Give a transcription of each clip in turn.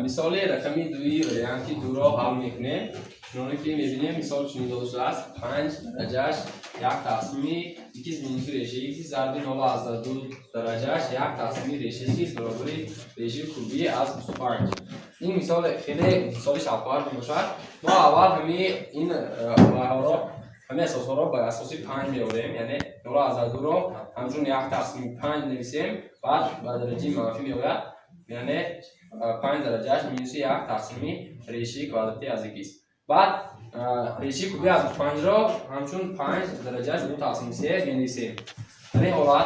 مثال رقمی دوی وریانتی دو را حل میکنیم. چنانه که میبینیم مثال چنین داده شده است 5 درجهش یک تقسیمی یکیز مینوس ریشه یکی ضرب 9 از 2 درجهش یک تقسیمی ریشه یکی برابر ریشه کلی از 25. این مثال خیلی مثال شفاف میباشد. ما اول این اساس ها را به اساس 5 میاریم، یعنی 9 از 2 را همچون یک تقسیم 5 نویسیم، بعد به درجه منفی میآید، یعنی 5 درجهش مینوس یک تقسیمی ریشه کواdraتی از 2 است. بعد ریشه کلی از 5 را همچون 5 درجهش 2 تقسیم 3 می‌نویسیم. در این حالت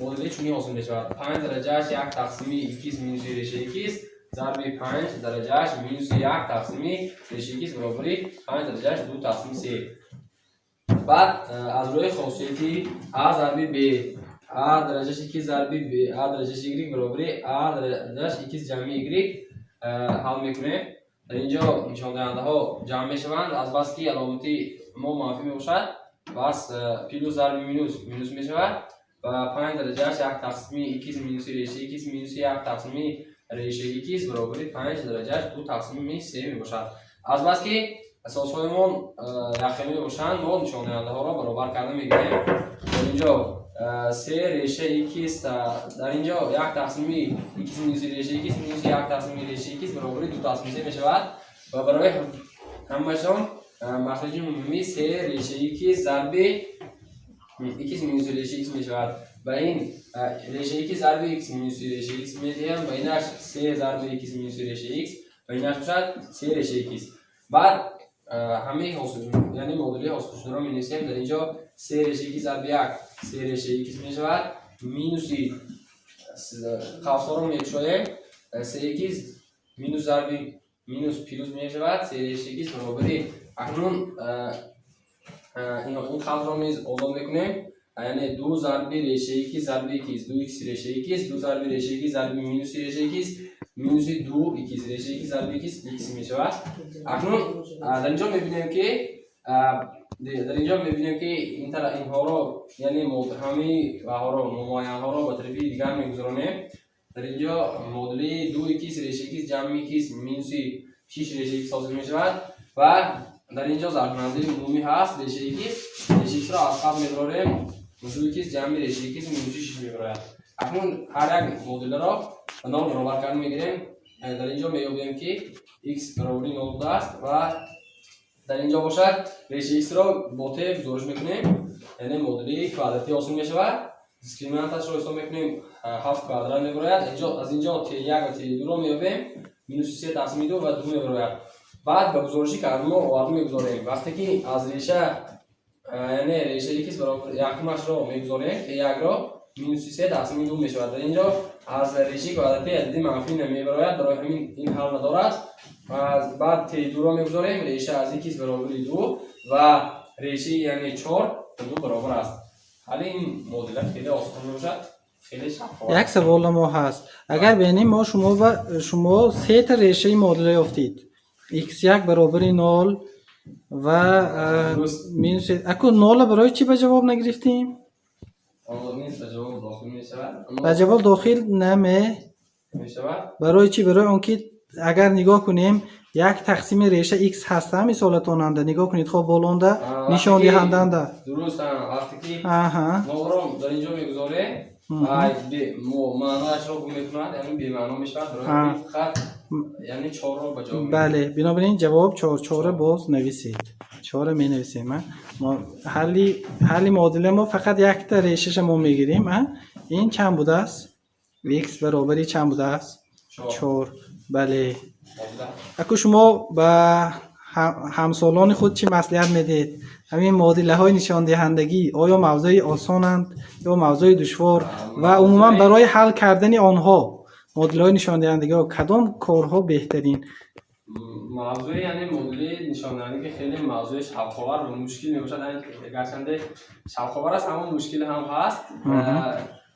مدل چنین حاصل می‌شود 5 درجهش یک تقسیمی 2 مینوس ریشه 2 ضرب 5 درجهش مینوس یک تقسیمی ریشه 2 برابر 5 درجهش 2 تقسیم 3. بعد از روی خاصیتی a ضرب b a درجهش 2 ضرب b a درجهش y برابر a درجهش 2 جمع y حل میکنیم. در اینجا نشان دهنده ها جمع میشوند، از بس که علامتی ما منفی میباشد بس پلوس ضرب مینوس میشود و 5 درجهش یک تقسیمی 2 مینوس ریشه 2 مینوس یک تقسیمی ریشه 2 برابر 5 درجهش 2 تقسیم 3 میباشد. از بس که اساس های ما یخمی باشند ما نشان دهنده ها را برابر کرده میگیریم. در اینجا 3 ریشه 2 است، در اینجا یک تقسیمی 2 مینوس ریشه 2 مینوس یک تقسیمی ریشه 2 برابر 2 تقسیم 3 میشود و برای همشان مخرج عمومی 3 ریشه 2 ضرب 2 مینوس ریشه 2 میشود و این ریشه 2 ضرب 2 مینوس ریشه 2 میدیم و اینش 3 ضرب 2 مینوس ریشه 2 و اینش میشود 3 ریشه 2. بعد همه حاصل یعنی مدلی حاصل شده را می‌نویسیم. در اینجا 3 ریشه 2 ضرب 1 3 ریشه 2 میشود مینوس قوس‌ها را می‌گشاییم 3 مینوس ضرب مینوس پیروز میشود 3 ریشه 2 برابر اکنون این قوس را نیز آزاد میکنیم، یعنی 2 ضرب ریشه 2 ضرب 2 2x ریشه 2 2 ضرب ریشه 2 ضرب مینوس ریشه 2 مینوس 2 x ریشه 2 ضرب x میشود. اکنون در اینجا میبینیم که اینها را یعنی همه ها را ممایعه ها را به طرف دیگر میگذارانیم. در اینجا مدلی 2x ریشه 2 جمع x مینوس 6 ریشه x حاصل میشود و در اینجا ضرب کننده عمومی هست ریشه 2 را از قبل میگذاریم 2x جمع ریشه 2 مینوس 6 میبراید. اکنون هر یک مدل را به نام برابر کردن میگیریم. در اینجا میابیم که x برابر 9 است و در اینجا باشد ریشه x را با ت گزارش میکنیم، یعنی مدلی کواdraتی حاصل میشود. دیسکریمنانتش را حساب میکنیم 7 کوادرات میبراید. اینجا از اینجا t1 و t2 را میابیم مینوس 3 تقسیم 2 و 2 میبراید. بعد به گزارشی که ما آورده میگذاریم وقتی که از ریشه یعنی ریشه 2 برابر یکمش را میگذاریم t1 را مینوس 3 تقسیم 2 میشود. در اینجا از ریشه کواdraتی عددی منفی نمیبراید، برای همین این حل ندارد و بعد t2 را میگذاریم ریشه از 2 برابر 2 و ریشه یعنی 4 2 برابر است. حالا این مدل خیلی آسان میباشد، خیلی شفاف. یک سوال ما هست، اگر ببینیم ما شما 3 تا ریشه مدل یافتید x1 برابر 0 و مینوس اکو 0 برای چی به جواب نگرفتیم؟ به جواب داخل میشود. برای چی؟ برای اونکه اگر نگاه کنیم یک تقسیم ریشه x هست مثال توننده نگاه کنید خب بالونده نشان دهنده درست وقتی که ما رو در اینجا میگذاره معناش رو میکنند یعنی بی معنا میشود برای فقط یعنی 4 رو بجا. بله بنابراین جواب 4 باز نویسید 4 می نویسیم. ما حل معادله ما فقط یک تا ریشه ما میگیریم. این چند بوده است؟ x برابر چند بوده است؟ 4. بله اکو شما به همسالان خود چی مصلحت میدید؟ همین معادله های نشان دهندگی آیا موضوع آسانند یا موضوع دشوار و عموما برای حل کردن آنها معادله های نشان دهندگی ها کدام کارها بهترین؟ موضوع یعنی معادله نشان دهندگی خیلی موضوع شفاور و مشکل میباشد، گرچنده شفاور است اما مشکل هم هست.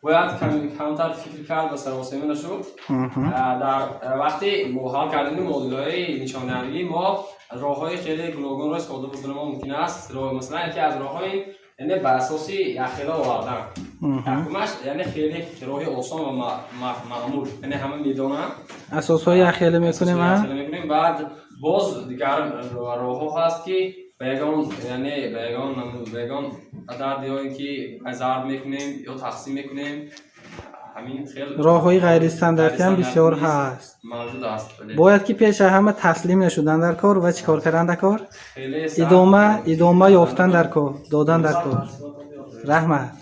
باید کمتر فکر کرد و سراسیمه نشد. در وقتی ما حل کردن معادله‌های نشان دهندگی ما راه‌های خیلی گوناگون را استفاده بکنیم ممکن است. مثلا یکی از راه‌های یعنی بر اساس یخیلا آوردن تحکمش یعنی خیلی راه آسان و معمول، یعنی همه میدونن اساسهای اخیلی میکنیم میکنیم. بعد باز دیگر راه هست که بیگان یعنی بیگان عددی که ضرب میکنیم یا تقسیم میکنیم. همین خیلی راههای غیر استانداردی هم بسیار هست، موجود است. باید که پیش همه تسلیم نشدن در کار و چیکار کردن در کار، خیلی سخت. ادامه یافتن در کار، دادن در کار. رحمت.